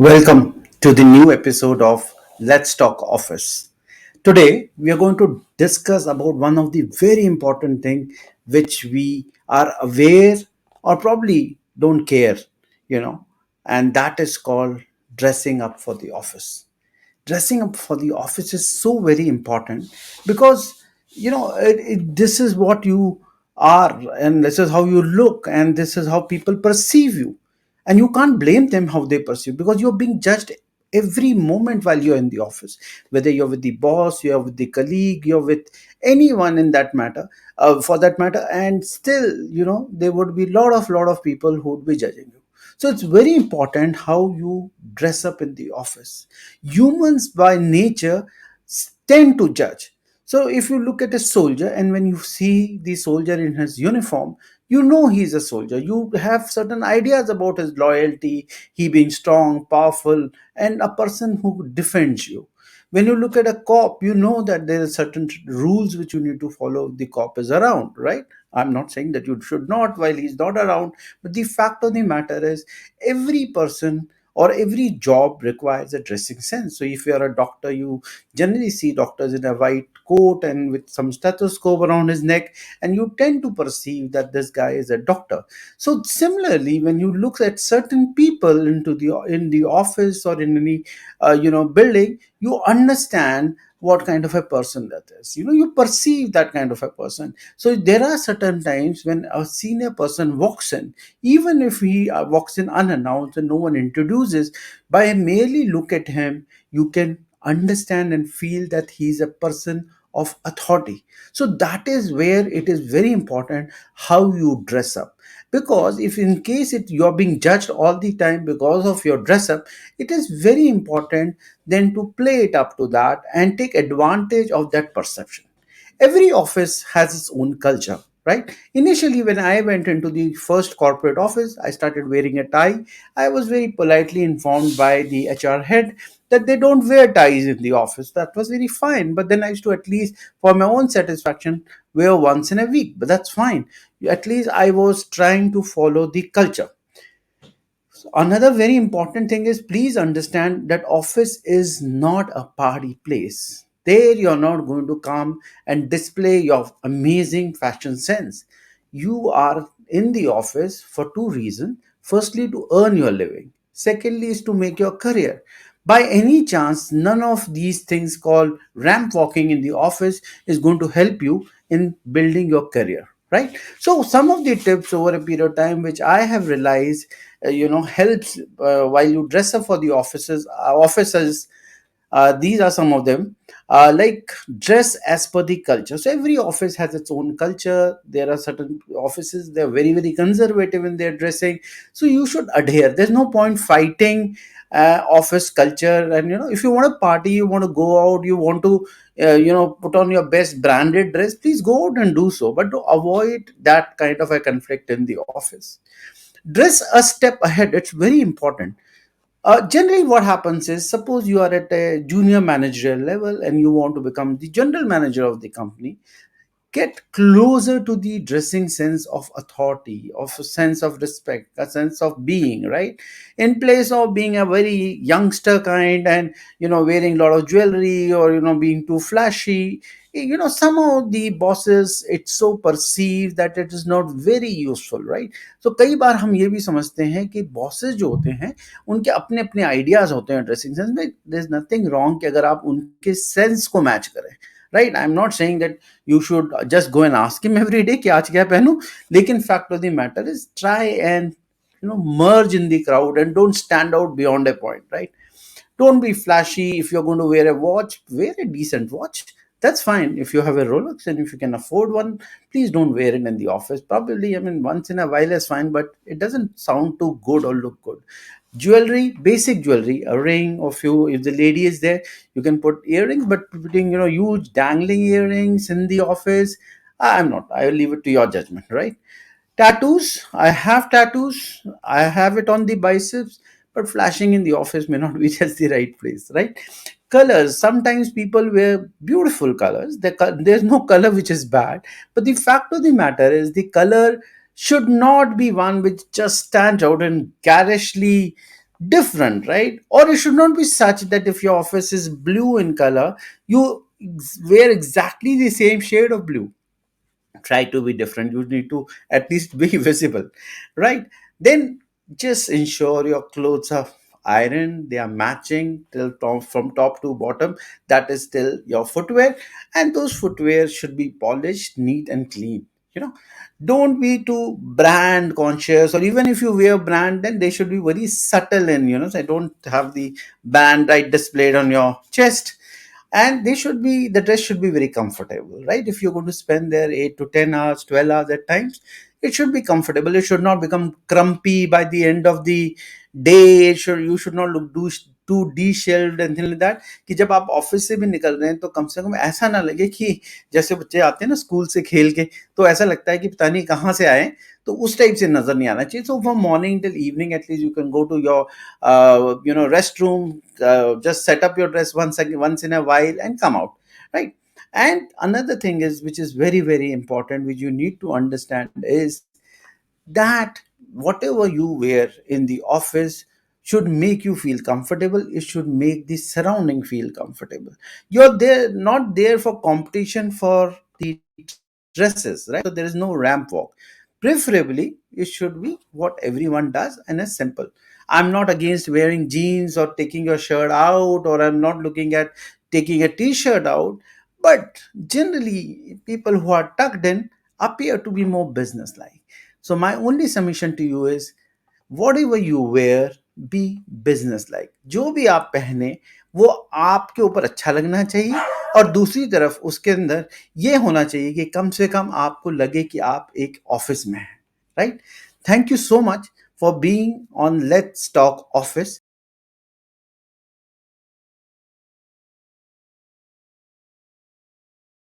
Welcome to the new episode of Let's Talk Office. Today we are going to discuss about one of the very important thing which we are aware or probably don't care, you know, and that is called dressing up for the office. Dressing up for the office is so very important because this is what you are, and this is how you look, and this is how people perceive you, and you can't blame them how they perceive, because you're being judged every moment while you're in the office, whether you're with the boss, you're with the colleague, you're with anyone in that matter, for that matter. And still, there would be lot of people who would be judging you. So it's very important how you dress up in the office. Humans by nature tend to judge. So if you look at a soldier, and when you see the soldier in his uniform, you know he's a soldier. You have certain ideas about his loyalty, he being strong, powerful, and a person who defends you. When you look at a cop, you know that there are certain rules which you need to follow if the cop is around, right? I'm not saying that you should not while he's not around, but the fact of the matter is every person or every job requires a dressing sense. So if you're a doctor, you generally see doctors in a white coat and with some stethoscope around his neck, and you tend to perceive that this guy is a doctor. So similarly, when you look at certain people in the office or in any building, you understand what kind of a person that is. You perceive that kind of a person. So there are certain times when a senior person walks in, even if he walks in unannounced and no one introduces, by merely look at him, you can understand and feel that he is a person of authority. So that is where it is very important how you dress up, because if in case you're being judged all the time because of your dress up, it is very important then to play it up to that and take advantage of that perception. Every office has its own culture, right? Initially, when I went into the first corporate office, I started wearing a tie. I was very politely informed by the HR head that they don't wear ties in the office. That was very fine. But then I used to, at least for my own satisfaction, wear once in a week. But that's fine. At least I was trying to follow the culture. Another very important thing is, please understand that office is not a party place. There you're not going to come and display your amazing fashion sense. You are in the office for two reasons. Firstly, to earn your living. Secondly, is to make your career. By any chance, none of these things called ramp walking in the office is going to help you in building your career, right? So some of the tips over a period of time which I have realized helps while you dress up for the offices. These are some of them. Like, dress as per the culture. So every office has its own culture. There are certain offices, they're very very conservative in their dressing, so you should adhere. There's no point fighting office culture. And if you want to party, you want to go out, you want to put on your best branded dress, please go out and do so, but to avoid that kind of a conflict in the office. Dress a step ahead, it's very important. Generally what happens is, suppose you are at a junior managerial level and you want to become the general manager of the company, get closer to the dressing sense of authority, of a sense of respect, a sense of being, right? In place of being a very youngster kind and wearing a lot of jewelry, or being too flashy. Some of the bosses, it's so perceived that it is not very useful, right? So कई बार हम ये भी समझते हैं कि bosses जो होते हैं, उनके अपने अपने आइडियाज होते हैं ड्रेसिंग सेंस में. देयर इज नथिंग रॉन्ग कि अगर आप उनके सेंस को मैच करें, right? I'm not saying that you should just go and ask him every day कि आज क्या पहनूं. लेकिन fact of the matter is, try and merge in the crowd and don't stand out beyond a point, right? Don't be flashy. If you're going to wear a watch, wear a decent watch. That's fine. If you have a Rolex and if you can afford one, please don't wear it in the office. Probably, I mean, once in a while is fine, but it doesn't sound too good or look good. Jewelry, basic jewelry, a ring or few. If the lady is there, you can put earrings, but putting huge dangling earrings in the office, I'm not. I will leave it to your judgment, right? Tattoos. I have tattoos. I have it on the biceps, but flashing in the office may not be just the right place, right? Colors. Sometimes people wear beautiful colors. There's no color which is bad, but the fact of the matter is, the color should not be one which just stands out and garishly different, right? Or it should not be such that if your office is blue in color, you wear exactly the same shade of blue. Try to be different. You need to at least be visible, right? Then just ensure your clothes are ironed, they are matching till top, from top to bottom. That is still your footwear, and those footwear should be polished, neat and clean. you know don't be too brand conscious, or even if you wear brand, then they should be very subtle in, so don't have the brand right displayed on your chest. And they should be the dress should be very comfortable, right? If you're going to spend there 8 to 10 hours, 12 hours at times, it should be comfortable. It should not become crumpy by the end of the day. You should not look too de-shelved and things like that, कि जब आप office से भी निकल रहे हैं तो कम से कम ऐसा ना लगे कि जैसे बच्चे आते हैं ना स्कूल से खेल के, तो ऐसा लगता है कि पता नहीं कहाँ से आए हैं, तो उस टाइप से नजर नहीं आना चाहिए. So from morning till evening at least you can go to your restroom, just set up your dress once in a while and come out, right? And another thing is, which is very very important, which you need to understand, is that whatever you wear in the office should make you feel comfortable. It should make the surrounding feel comfortable. You're there not there for competition for the dresses, right? So there is no ramp walk. Preferably it should be what everyone does, and is simple. I'm not against wearing jeans or taking your shirt out, or I'm not looking at taking a t-shirt out, but generally people who are tucked in appear to be more businesslike. So my only submission to you is, whatever you wear, be business like. जो भी आप पहने वो आपके ऊपर अच्छा लगना चाहिए, और दूसरी तरफ उसके अंदर ये होना चाहिए कि कम से कम आपको लगे कि आप एक ऑफिस में हैं, right? Thank you so much for being on let's talk office.